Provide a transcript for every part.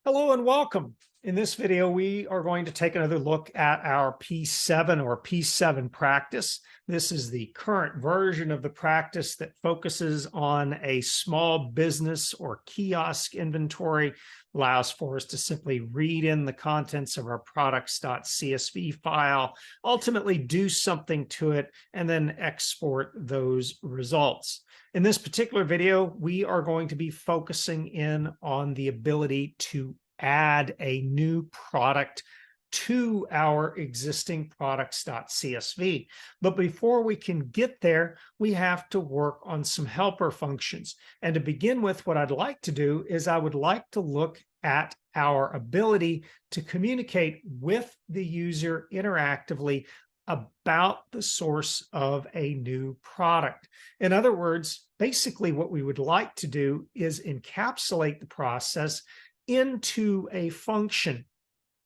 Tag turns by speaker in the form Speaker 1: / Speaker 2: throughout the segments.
Speaker 1: Hello and welcome. In this video, we are going to take another look at our P7 or P7 practice. This is the current version of the practice that focuses on a small business or kiosk inventory, allows for us to simply read in the contents of our products.csv file, ultimately do something to it, and then export those results. In this particular video, we are going to be focusing in on the ability to add a new product to our existing products.csv. But before we can get there, we have to work on some helper functions. And to begin with, what I'd like to do is I would like to look at our ability to communicate with the user interactively about the source of a new product. In other words, basically what we would like to do is encapsulate the process into a function.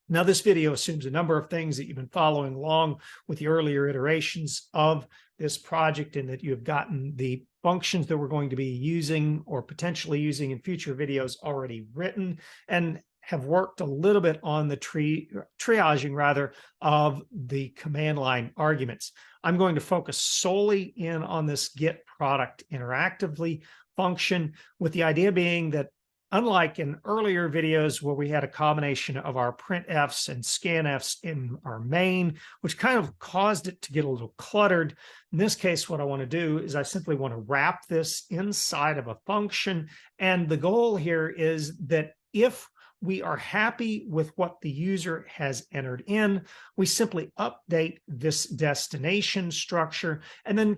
Speaker 1: Now, this video assumes a number of things that you've been following along with the earlier iterations of this project, and that you have gotten the functions that we're going to be using or potentially using in future videos already written, and have worked a little bit on the triaging rather of the command line arguments. I'm going to focus solely in on this get product interactively function, with the idea being that unlike in earlier videos where we had a combination of our printfs and scanfs in our main, which kind of caused it to get a little cluttered, in this case, what I want to do is I simply want to wrap this inside of a function. And the goal here is that if we are happy with what the user has entered in, we simply update this destination structure, and then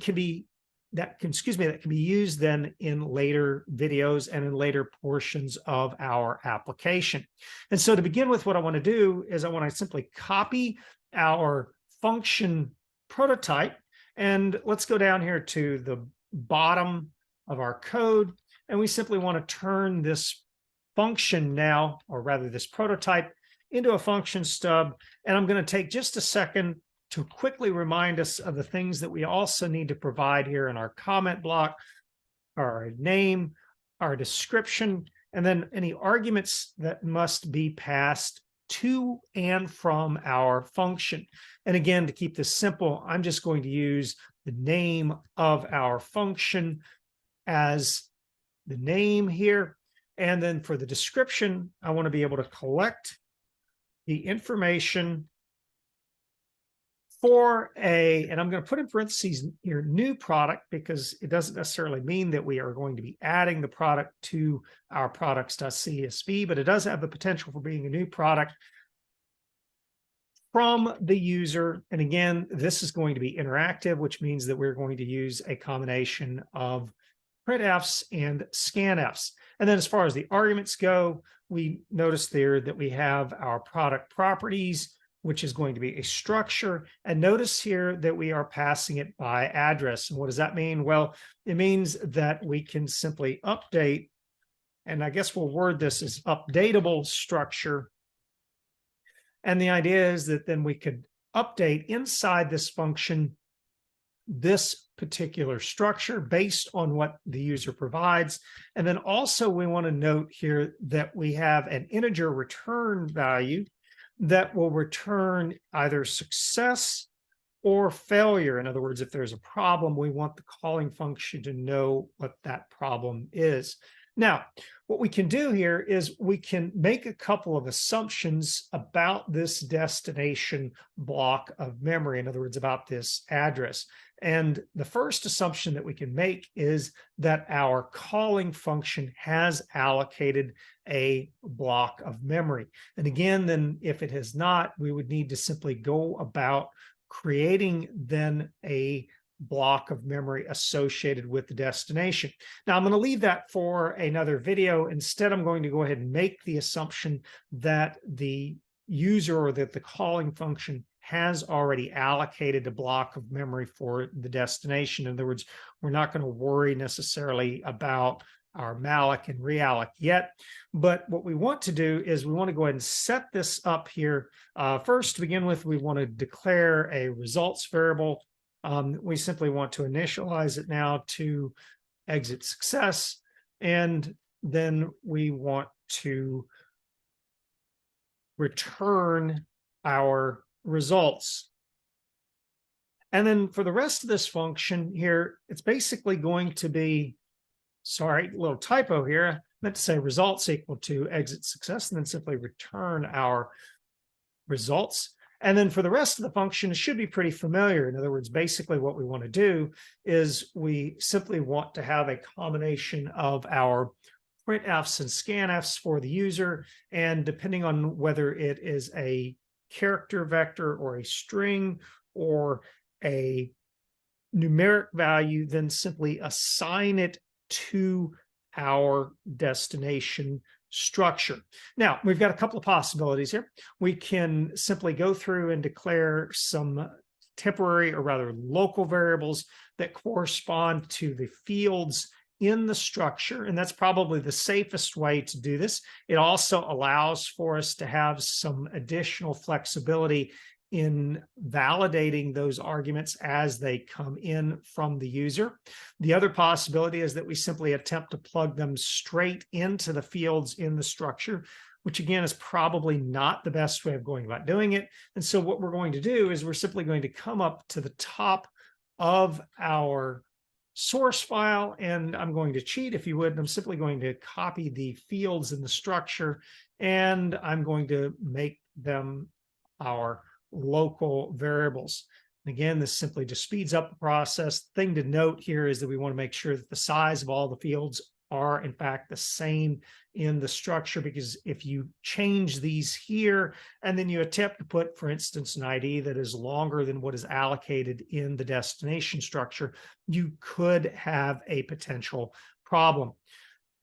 Speaker 1: that can be used then in later videos and in later portions of our application. And so to begin with, what I want to do is I want to simply copy our function prototype, and let's go down here to the bottom of our code, and we simply want to turn this function now, or rather this prototype, into a function stub. And I'm going to take just a second to quickly remind us of the things that we also need to provide here in our comment block: our name, our description, and then any arguments that must be passed to and from our function. And again, to keep this simple, I'm just going to use the name of our function as the name here. And then for the description, I want to be able to collect the information for and I'm going to put in parentheses here, new product, because it doesn't necessarily mean that we are going to be adding the product to our products.csv, but it does have the potential for being a new product from the user. And again, this is going to be interactive, which means that we're going to use a combination of printfs and scanfs. And then as far as the arguments go, we notice there that we have our product properties, which is going to be a structure. And notice here that we are passing it by address. And what does that mean? Well, it means that we can simply update, and I guess we'll word this as updatable structure. And the idea is that then we could update inside this function this particular structure based on what the user provides. And then also we want to note here that we have an integer return value that will return either success or failure. In other words, if there's a problem, we want the calling function to know what that problem is. Now, what we can do here is we can make a couple of assumptions about this destination block of memory, in other words, about this address. And the first assumption that we can make is that our calling function has allocated a block of memory. And again, then if it has not, we would need to simply go about creating then a block of memory associated with the destination. Now, I'm going to leave that for another video. Instead, I'm going to go ahead and make the assumption that the user, or that the calling function, has already allocated a block of memory for the destination. In other words, we're not going to worry necessarily about our malloc and realloc yet. But what we want to do is we want to go ahead and set this up here. First, to begin with, we want to declare a results variable. We simply want to initialize it now to exit success. And then we want to return our results. And then for the rest of this function here, it's basically going to be, sorry, a little typo here. I meant to say results equal to exit success, and then simply return our results. And then for the rest of the function, it should be pretty familiar. In other words, basically what we want to do is we simply want to have a combination of our printfs and scanfs for the user. And depending on whether it is a character vector or a string or a numeric value, then simply assign it to our destination structure. Now, we've got a couple of possibilities here. We can simply go through and declare some temporary, or rather local variables that correspond to the fields in the structure, and that's probably the safest way to do this. It also allows for us to have some additional flexibility in validating those arguments as they come in from the user. The other possibility is that we simply attempt to plug them straight into the fields in the structure, which again is probably not the best way of going about doing it. And so what we're going to do is we're simply going to come up to the top of our source file, and I'm going to cheat, if you would, and I'm simply going to copy the fields in the structure, and I'm going to make them our local variables. And again, this simply just speeds up the process. The thing to note here is that we want to make sure that the size of all the fields are in fact the same in the structure, because if you change these here and then you attempt to put, for instance, an ID that is longer than what is allocated in the destination structure, you could have a potential problem.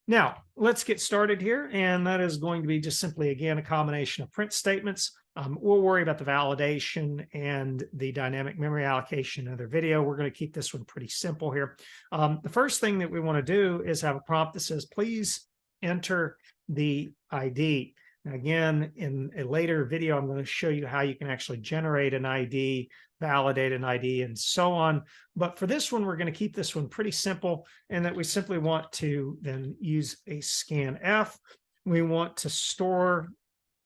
Speaker 1: Now, let's get started here, and that is going to be just simply, again, a combination of print statements. We'll worry about the validation and the dynamic memory allocation in another video. We're going to keep this one pretty simple here. The first thing that we want to do is have a prompt that says, please enter the ID. Now, again, in a later video, I'm going to show you how you can actually generate an ID, validate an ID, and so on. But for this one, we're going to keep this one pretty simple, and that we simply want to then use a scanf. We want to store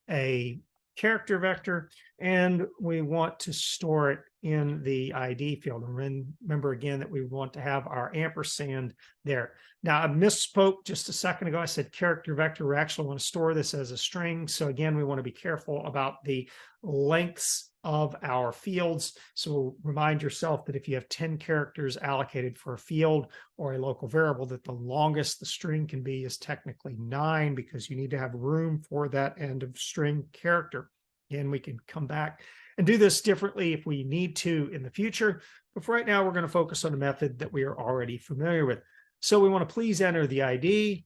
Speaker 1: a character vector, and we want to store it in the ID field. And remember again that we want to have our ampersand there. Now, I misspoke just a second ago. I said character vector. We actually want to store this as a string. So again, we want to be careful about the lengths of our fields. So remind yourself that if you have 10 characters allocated for a field or a local variable, that the longest the string can be is technically 9, because you need to have room for that end of string character. Again, we can come back and do this differently if we need to in the future. But for right now, we're going to focus on a method that we are already familiar with. So we want to please enter the ID.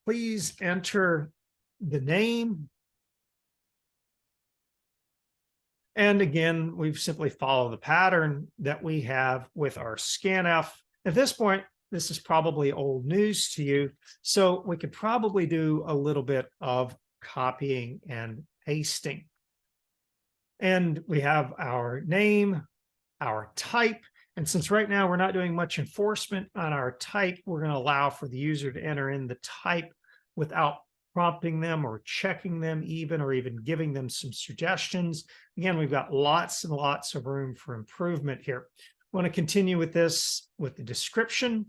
Speaker 1: Please enter the name. And again, we've simply followed the pattern that we have with our scanf. At this point, this is probably old news to you, so we could probably do a little bit of copying and pasting. And we have our name, our type, and since right now we're not doing much enforcement on our type, we're going to allow for the user to enter in the type without prompting them or checking them even, or even giving them some suggestions. Again, we've got lots and lots of room for improvement here. I want to continue with this with the description.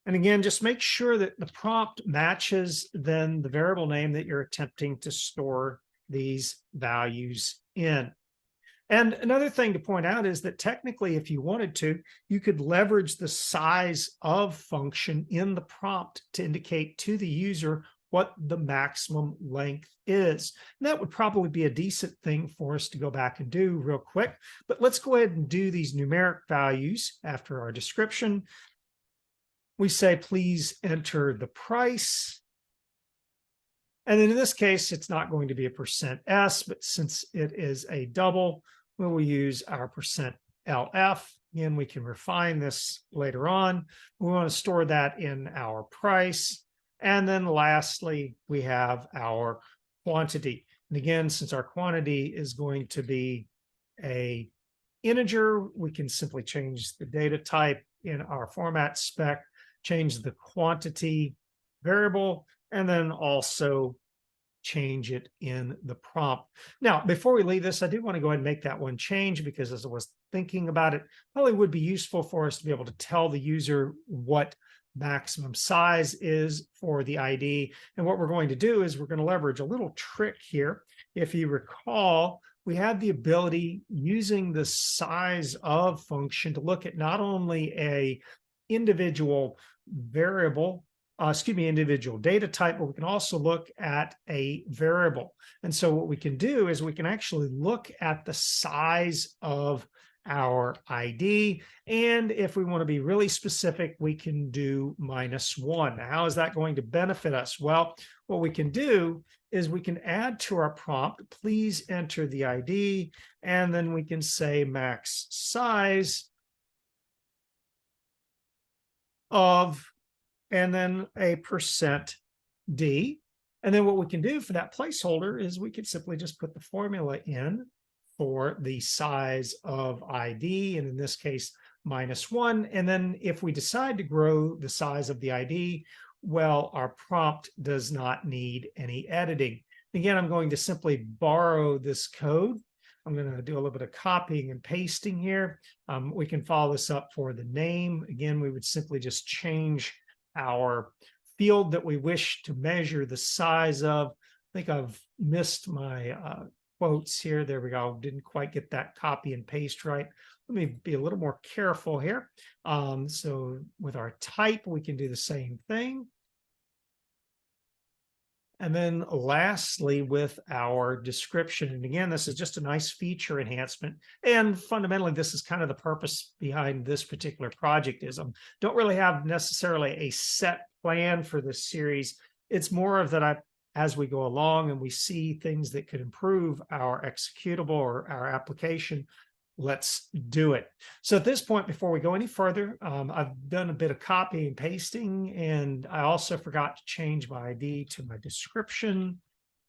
Speaker 1: And again, just make sure that the prompt matches then the variable name that you're attempting to store these values in. And another thing to point out is that technically, if you wanted to, you could leverage the size of function in the prompt to indicate to the user what the maximum length is. And that would probably be a decent thing for us to go back and do real quick. But let's go ahead and do these numeric values after our description. We say, please enter the price. And then in this case, it's not going to be a %s, but since it is a double, we will use our %lf. Again, we can refine this later on. We want to store that in our price. And then lastly, we have our quantity. And again, since our quantity is going to be an integer, we can simply change the data type in our format spec, change the quantity variable, and then also change it in the prompt. Now, before we leave this, I do want to go ahead and make that one change because as I was thinking about it, probably would be useful for us to be able to tell the user what maximum size is for the ID. And what we're going to do is we're going to leverage a little trick here. If you recall, we had the ability using the size of function to look at not only a individual variable, individual data type, but we can also look at a variable. And so what we can do is we can actually look at the size of our ID. And if we want to be really specific, we can do -1. Now, how is that going to benefit us? Well, what we can do is we can add to our prompt, please enter the ID, and then we can say max size of, and then a %D. And then what we can do for that placeholder is we could simply just put the formula in for the size of ID, and in this case, -1. And then if we decide to grow the size of the ID, well, our prompt does not need any editing. Again, I'm going to simply borrow this code. I'm going to do a little bit of copying and pasting here. We can follow this up for the name. Again, we would simply just change our field that we wish to measure the size of. I think I've missed my quotes here. There we go. Didn't quite get that copy and paste right. Let me be a little more careful here. So with our type, we can do the same thing. And then lastly, with our description, and again, this is just a nice feature enhancement. And fundamentally, this is kind of the purpose behind this particular project is don't really have necessarily a set plan for this series. It's more of that as we go along and we see things that could improve our executable or our application, let's do it. So at this point, before we go any further, I've done a bit of copy and pasting, and I also forgot to change my ID to my description.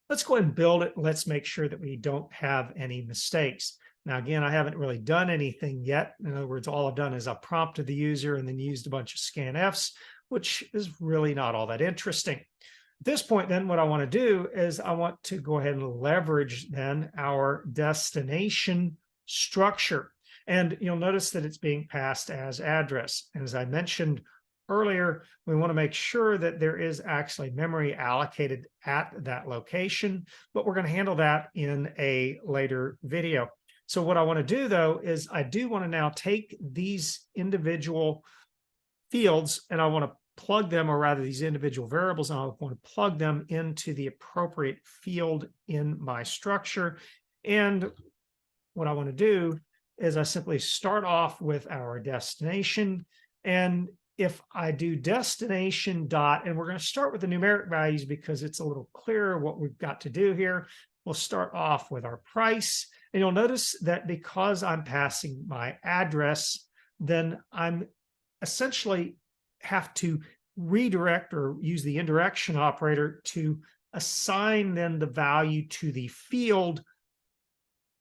Speaker 1: Let's go ahead and build it. Let's make sure that we don't have any mistakes. Now, again, I haven't really done anything yet. In other words, all I've done is I prompted the user and then used a bunch of scanfs, which is really not all that interesting. At this point, then, what I want to do is I want to go ahead and leverage then our destination structure. And you'll notice that it's being passed as address. And as I mentioned earlier, we want to make sure that there is actually memory allocated at that location, but we're going to handle that in a later video. So what I want to do, though, is I do want to now take these individual fields and I want to plug them, or rather these individual variables, and I want to plug them into the appropriate field in my structure. And what I want to do is I simply start off with our destination. And if I do destination dot, and we're going to start with the numeric values because it's a little clearer what we've got to do here. We'll start off with our price. And you'll notice that because I'm passing my address, then I'm essentially have to redirect or use the indirection operator to assign then the value to the field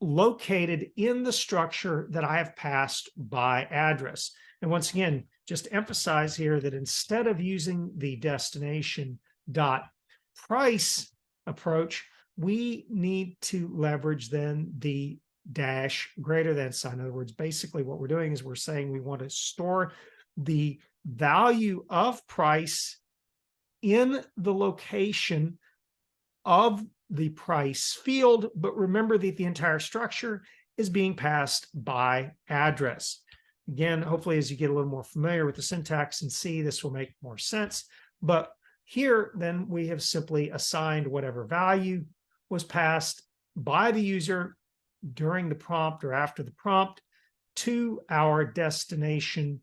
Speaker 1: located in the structure that I have passed by address. And once again, just emphasize here that instead of using the destination dot price approach, we need to leverage then the dash greater than sign. In other words, basically what we're doing is we're saying we want to store the value of price in the location of the price field, but remember that the entire structure is being passed by address. Again, hopefully as you get a little more familiar with the syntax and see, this will make more sense. But here, then, we have simply assigned whatever value was passed by the user during the prompt or after the prompt to our destination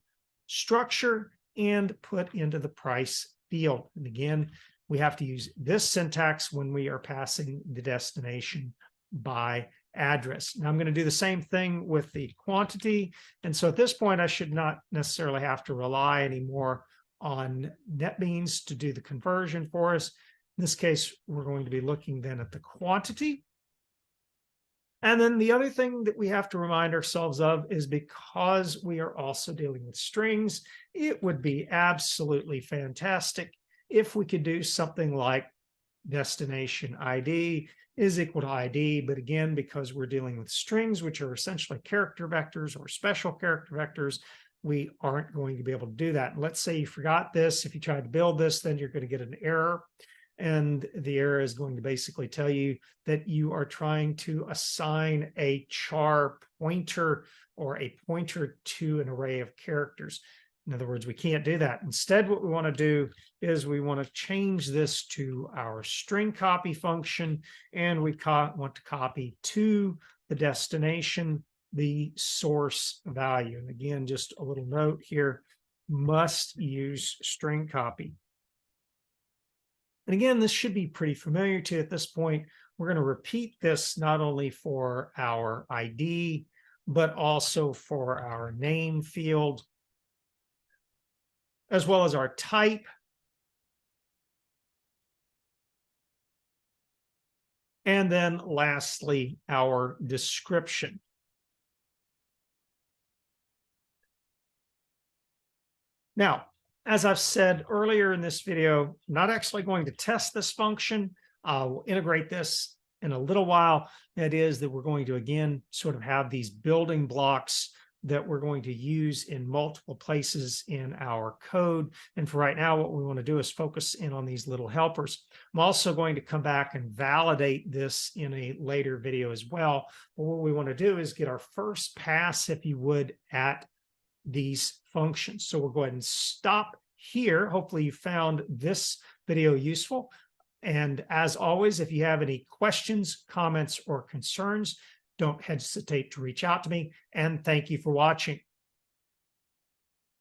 Speaker 1: structure and put into the price field. And again, we have to use this syntax when we are passing the destination by address. Now I'm going to do the same thing with the quantity. And so at this point, I should not necessarily have to rely anymore on NetBeans to do the conversion for us. In this case, we're going to be looking then at the quantity. And then the other thing that we have to remind ourselves of is because we are also dealing with strings, it would be absolutely fantastic if we could do something like destination ID is equal to ID. But again, because we're dealing with strings, which are essentially character vectors or special character vectors, we aren't going to be able to do that. And let's say you forgot this. If you tried to build this, then you're going to get an error. And the error is going to basically tell you that you are trying to assign a char pointer or a pointer to an array of characters. In other words, we can't do that. Instead, what we want to do is we want to change this to our string copy function, and we want to copy to the destination the source value. And again, just a little note here, must use string copy. And again, this should be pretty familiar to you at this point. We're going to repeat this not only for our ID, but also for our name field, as well as our type. And then lastly, our description. Now, as I've said earlier in this video, I'm not actually going to test this function. We'll integrate this in a little while. That is that we're going to, again, sort of have these building blocks that we're going to use in multiple places in our code. And for right now, what we want to do is focus in on these little helpers. I'm also going to come back and validate this in a later video as well. But what we want to do is get our first pass, if you would, at these functions. So we'll go ahead and stop here. Hopefully you found this video useful. And as always, if you have any questions, comments, or concerns, don't hesitate to reach out to me. And thank you for watching.